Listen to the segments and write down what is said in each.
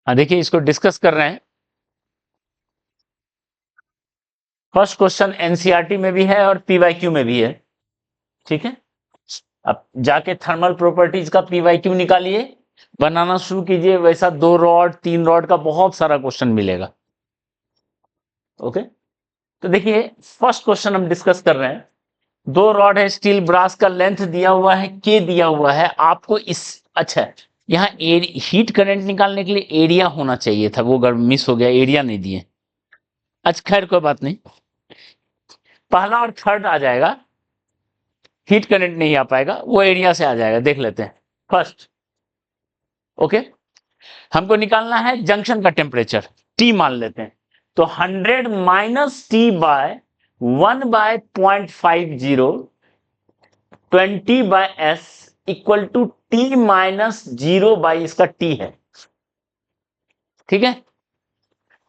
देखिए इसको डिस्कस कर रहे हैं। फर्स्ट क्वेश्चन एनसीईआरटी में भी है और पीवाईक्यू में भी है, ठीक है। अब जाके थर्मल प्रॉपर्टीज का पीवाईक्यू निकालिए, बनाना शुरू कीजिए, वैसा 2 रॉड 3 रॉड का बहुत सारा क्वेश्चन मिलेगा। ओके, तो देखिए फर्स्ट क्वेश्चन हम डिस्कस कर रहे हैं। 2 रॉड है स्टील ब्रास का, लेंथ दिया हुआ है के दिया हुआ है आपको। इस अच्छा यहाँ हीट करंट निकालने के लिए एरिया होना चाहिए था, वो अगर मिस हो गया, एरिया नहीं दिए। अच्छा खैर कोई बात नहीं, पहला और थर्ड आ जाएगा, हीट करंट नहीं आ पाएगा, वो एरिया से आ जाएगा। देख लेते हैं फर्स्ट। ओके, हमको निकालना है जंक्शन का टेम्परेचर, टी मान लेते हैं। तो 100 minus T by 1 by 0.50 20 by S equal to T minus 0 by इसका टी है, ठीक है।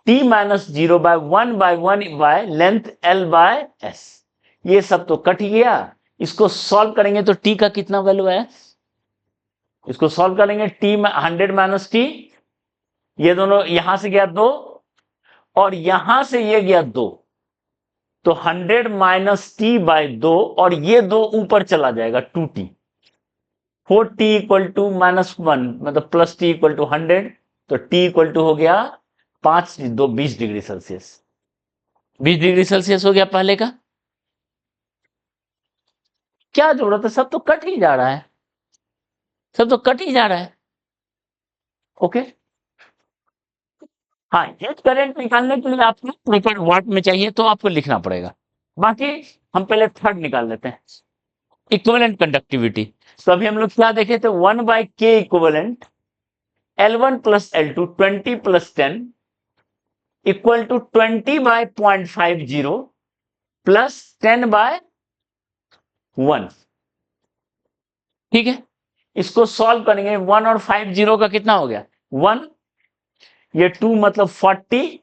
T minus 0 by 1 by 1 by length L by S. ये सब तो कट गया, इसको सॉल्व करेंगे तो टी का कितना वैल्यू है, इसको सॉल्व करेंगे। टी 100 माइनस टी, ये दोनों यहां से गया 2 और यहां से ये गया 2, तो 100 माइनस टी बाय 2 और ये 2 ऊपर चला जाएगा 2t। 4t इक्वल टू -1 मतलब प्लस t इक्वल टू 100, तो t इक्वल टू हो गया 5 2 20 डिग्री सेल्सियस। 20 डिग्री सेल्सियस हो गया पहले का। क्या जरूरत है, सब तो कट ही जा रहा है, सब तो कट ही जा रहा है। ओके, हाँ हीट करंट निकालने के लिए आपको प्रॉपर वाट में चाहिए तो आपको लिखना पड़ेगा। बाकी हम पहले थर्ड निकाल लेते हैं, इक्विवेलेंट कंडक्टिविटी। तो अभी हम लोग क्या देखे थे, 1 बाय के equivalent L1 plus L2 20 plus 10 equal to 20 by 0.50 plus 10 by 1, ठीक है। इसको सॉल्व करेंगे, 1 और 50 का कितना हो गया 1, ये 2 मतलब 40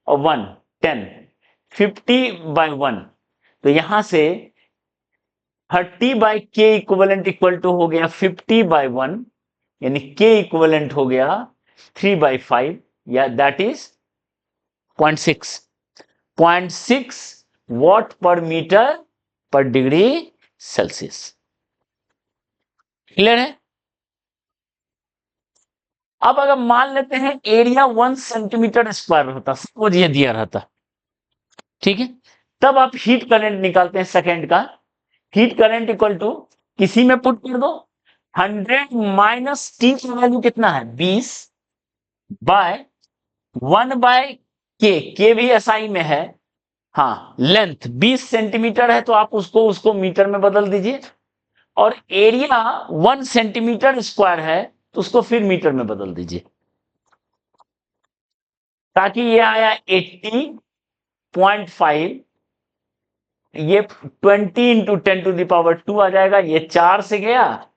और 1 10, 50 बाय 1, तो यहां से 30 बाय के इक्विवेलेंट इक्वल टू हो गया 50 बाय 1, यानी के इक्विवेलेंट हो गया 3 बाय 5, या दैट इज 0.6 वॉट पर मीटर पर डिग्री सेल्सियस। क्लियर है। अब अगर मान लेते हैं एरिया 1 सेंटीमीटर स्क्वायर होता, सपोज ये दिया रहता, ठीक है, तब आप हीट करंट निकालते हैं सेकेंड का। हीट करंट इक्वल टू किसी में पुट कर दो, 100 माइनस टी का वैल्यू कितना है 20 बाय 1 बाय के भी एसआई में है। हाँ लेंथ 20 सेंटीमीटर है तो आप उसको मीटर में बदल दीजिए, और एरिया 1 सेंटीमीटर स्क्वायर है तो उसको फिर मीटर में बदल दीजिए, ताकि ये आया 80.5, ये 20 इंटू 10 टू द पावर 2 आ जाएगा, ये 4 से गया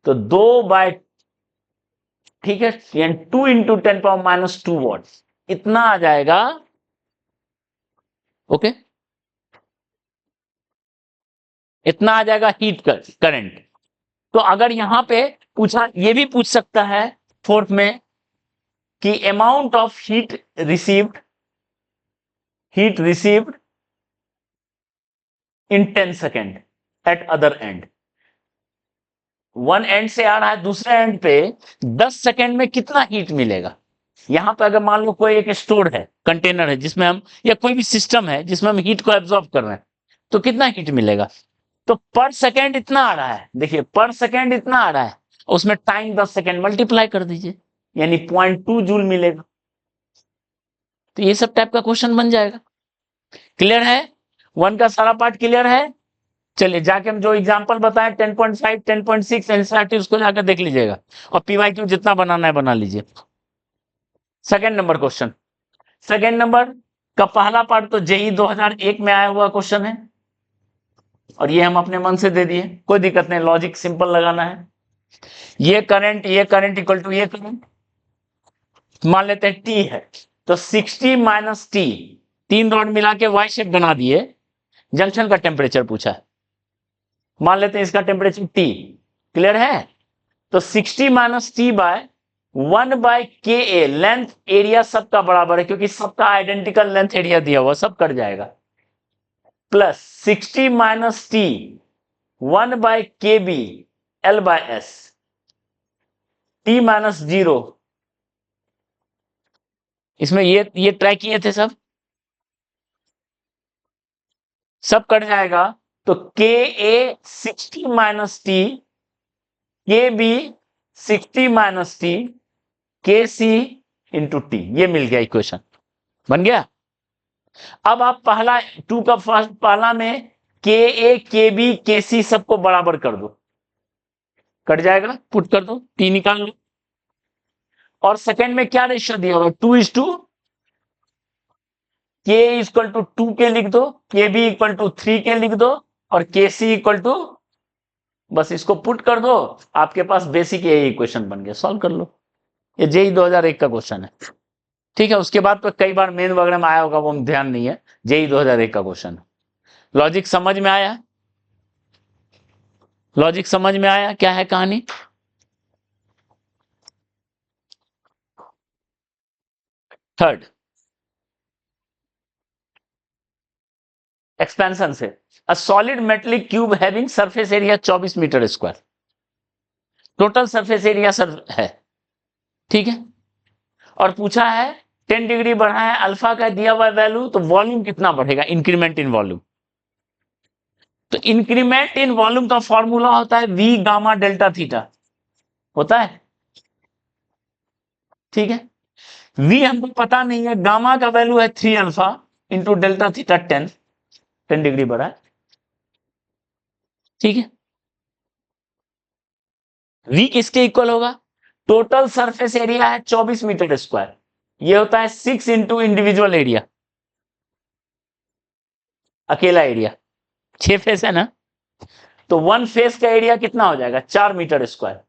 तो 2 बाय, ठीक है, 2 इंटू 10 पावर माइनस 2 वॉट, इतना आ जाएगा। ओके, इतना आ जाएगा हीट करंट। तो अगर यहां पे पूछा, ये भी पूछ सकता है फोर्थ में कि amount of heat received in 10 second eight other and. One and से आ रहा है, दूसरे एंड पे 10 सेकेंड में कितना हीट मिलेगा। यहां पे अगर मान लो कोई एक स्टोर है, कंटेनर है जिसमें हम, या कोई भी सिस्टम है जिसमें हम हीट को एब्जॉर्ब कर रहे हैं, तो कितना हीट मिलेगा। तो पर सेकेंड इतना आ रहा है, देखिए पर सेकेंड इतना आ रहा है, उसमें टाइम 10 सेकेंड मल्टीप्लाई कर दीजिए, यानी 0.2 जूल मिलेगा। तो ये सब टाइप का क्वेश्चन बन जाएगा। क्लियर है, 1 का सारा पार्ट क्लियर है। चलिए जाके हम जो एग्जांपल बताएं 10.5 10.6 एनसीईआरटी उसको जाकर देख लीजिएगा, और पीवाईक्यू जितना बनाना है बना लीजिए। Second number question, second number का पहला पार्ट तो जेई 2001 में आया हुआ क्वेश्चन है, और ये हम अपने मन से दे दिए, कोई दिक्कत नहीं, लॉजिक सिंपल लगाना है। ये करंट इक्वल टू ये करंट, मान लेते हैं टी है, तो 60 माइनस टी, 3 रॉड मिला के वाई शेप बना दिए। जंक्शन का टेम्परेचर पूछा है, मान लेते हैं इसका टेम्परेचर टी। क्लियर है, तो 60 minus T by 1/KA length area सबका बराबर है क्योंकि सबका आइडेंटिकल लेंथ एरिया दिया हुआ, सब कट जाएगा, plus 60 minus T 1/KB L/S T minus 0, इसमें ये ट्राई किए थे, सब कट जाएगा, तो KA 60 minus T, KB 60 minus T, KC into T, ये मिल गया इक्वेशन, बन गया। अब आप पहला 2 का फर्स्ट पहला में KA KB KC सबको बराबर कर दो, कट जाएगा, पुट कर दो, टी निकाल लो। और सेकंड में क्या रेशियो दिया होगा, 2:2, K इक्वल टू 2K लिख दो, KB इक्वल टू 3K लिख दो, और KC इक्वल टू, बस इसको पुट कर दो, आपके पास बेसिक ये इक्वेशन बन गया, सॉल्व कर लो। ये जेई 2001 का क्वेश्चन है, ठीक है। उसके बाद तो कई बार मेन वगैरह में आया होगा, वो ध्यान नहीं है, जेई 2001 का क्वेश्चन। लॉजिक समझ में आया, लॉजिक समझ में आया, क्या है कहानी। थर्ड, एक्सपेंशन से, a solid metallic cube having surface area 24 metre square, total surface area sir है, ठीक है। और पूछा है 10 डिग्री बढ़ा है, अल्फा का दिया हुआ वैल्यू, तो वॉल्यूम कितना बढ़ेगा, इंक्रीमेंट इन वॉल्यूम। तो इंक्रीमेंट इन वॉल्यूम का फॉर्मूला होता है V गामा डेल्टा थीटा, होता है, ठीक है। V हमको पता नहीं है, गामा का वैल्यू है 3 alpha into delta theta 10 degree बढ़ा है, ठीक है। V किसके इक्वल होगा, टोटल सरफेस एरिया है 24 मीटर स्क्वायर, ये होता है 6 इंटू इंडिविजुअल एरिया, अकेला एरिया, 6 फेस है ना, तो 1 फेस का एरिया कितना हो जाएगा, 4 मीटर स्क्वायर,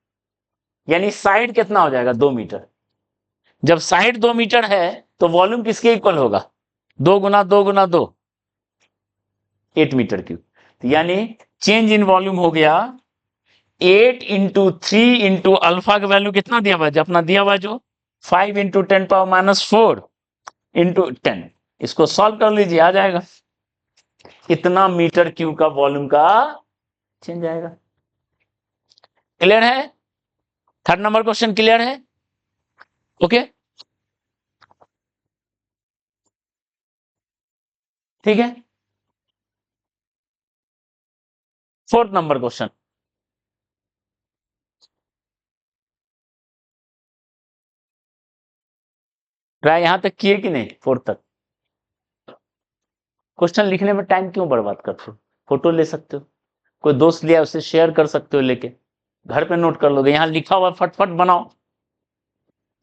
यानी साइड कितना हो जाएगा, 2 मीटर। जब साइड 2 मीटर है तो वॉल्यूम किसके इक्वल होगा, 2 गुना 2 गुना 2, 8 मीटर क्यूब। तो यानी चेंज इन वॉल्यूम हो गया 8 इंटू 3 इंटू अल्फा का वैल्यू कितना दिया हुआ है, अपना दिया हुआ जो 5 इंटू 10⁻⁻4 इंटू 10, इसको सॉल्व कर लीजिए, आ जाएगा, इतना मीटर क्यूब का वॉल्यूम का चेंज आएगा। क्लियर है, थर्ड नंबर क्वेश्चन क्लियर है, ओके, ठीक है। फोर्थ नंबर क्वेश्चन, ट्राई यहां तक किए कि नहीं, फोर्थ तक। क्वेश्चन लिखने में टाइम क्यों बर्बाद करते हो, फोटो ले सकते हो, कोई दोस्त लिया उसे शेयर कर सकते हो, लेके घर पे नोट कर लोगे, यहाँ लिखा हुआ फटफट बनाओ।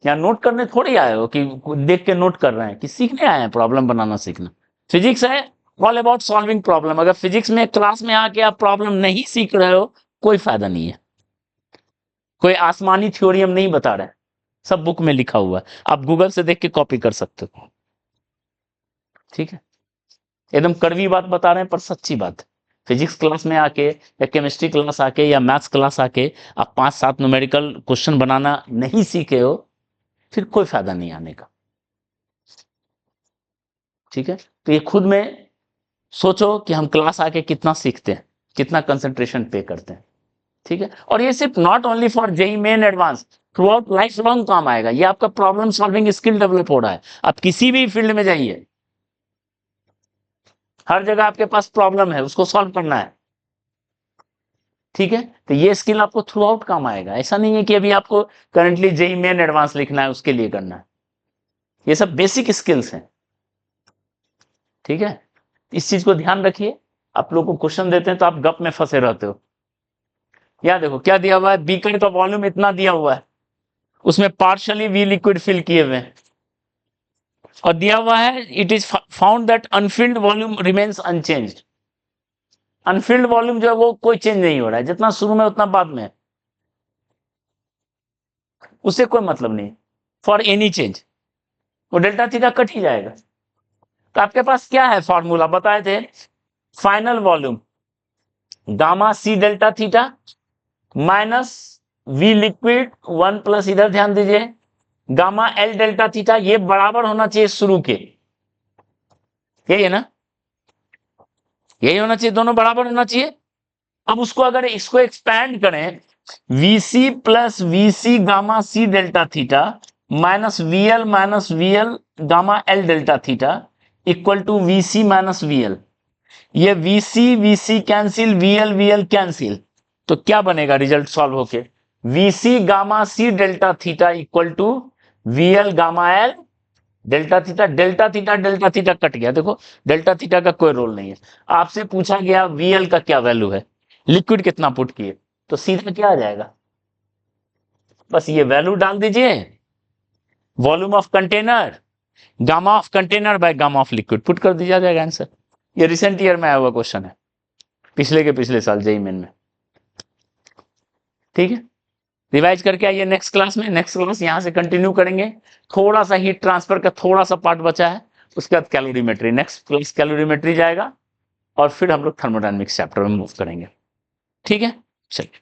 यहाँ नोट करने थोड़ी आए हो कि देख के नोट कर रहे हैं, कि सीखने आए हैं, प्रॉब्लम बनाना सीखना। फिजिक्स है ऑल अबाउट सॉल्विंग प्रॉब्लम, अगर फिजिक्स में क्लास में आके आप प्रॉब्लम नहीं सीख रहे हो, कोई फायदा नहीं है, कोई आसमानी थ्योरियम नहीं बता रहे, सब बुक में लिखा हुआ है, आप गूगल से देख के कॉपी कर सकते हो, ठीक है। एकदम कड़वी बात बता रहे हैं पर सच्ची बात। फिजिक्स क्लास में आके या केमिस्ट्री क्लास आके या मैथ्स क्लास आके आप 5-7 न्यूमेरिकल क्वेश्चन बनाना नहीं सीखे हो, फिर कोई फायदा नहीं आने का, ठीक है। तो ये खुद में सोचो कि हम क्लास आके कितना सीखते हैं, कितना कंसंट्रेशन पे करते हैं, ठीक है। और ये सिर्फ not only for JEE Main advance, throughout lifelong काम आएगा, ये आपका प्रॉब्लम सॉल्विंग स्किल डेवलप हो रहा है, आप किसी भी फील्ड में जाइए, हर जगह आपके पास प्रॉब्लम है, उसको सॉल्व करना है, ठीक है। तो ये स्किल आपको थ्रू आउट काम आएगा, ऐसा नहीं है कि अभी आपको करंटली जेई मेन एडवांस लिखना है उसके लिए करना है, ये सब बेसिक स्किल्स हैं, ठीक है। इस चीज को ध्यान रखिए, आप लोग को क्वेश्चन देते हैं तो आप गप में फंसे रहते हो। यहां देखो क्या दिया हुआ है, बीकर का वॉल्यूम इतना दिया हुआ है, उसमें पार्शियली वी लिक्विड फिल किए हुए हैं, और दिया हुआ है it is found that Anfield volume remains unchanged, Anfield volume जो है वो कोई चेंज नहीं हो रहा है, जितना शुरू में उतना बाद में, उससे कोई मतलब नहीं फॉर एनी चेंज, वो डेल्टा थीटा कट ही जाएगा। तो आपके पास क्या है फॉर्मूला बताए थे, final volume gamma C delta theta minus V liquid 1 plus, इधर ध्यान दीजिए, गामा एल डेल्टा थीटा, ये बराबर होना चाहिए शुरू के, यही है ना, यही होना चाहिए, दोनों बराबर होना चाहिए। अब उसको अगर इसको एक्सपैंड करें, VC plus VC gamma C delta theta minus VL gamma L delta theta equal to VC minus VL, ये VC VC cancel, VL cancel, तो क्या बनेगा रिजल्ट सॉल्व होके, VC gamma C delta theta equal to VL gamma L delta theta, delta theta delta theta cut गया, देखो delta theta का कोई role नहीं है। आपसे पूछा गया वीएल का क्या वैल्यू है, लिक्विड कितना पुट किए, तो सीधा क्या आ जाएगा, बस ये वैल्यू डाल दीजिए, volume of container gamma of container by gamma of liquid put कर दिया जाएगा आंसर। ये रिसेंट ईयर में आया हुआ क्वेश्चन है, पिछले के पिछले साल जेईई मेन में। ठीक है, रिवाइज करके आइए नेक्स्ट क्लास में, नेक्स्ट क्लास यहां से कंटिन्यू करेंगे, थोड़ा सा हीट ट्रांसफर का थोड़ा सा पार्ट बचा है, उसके बाद कैलोरीमेट्री, नेक्स्ट क्लास कैलोरीमेट्री जाएगा और फिर हम लोग थर्मोडायनेमिक्स चैप्टर में मूव करेंगे। ठीक है, चलिए।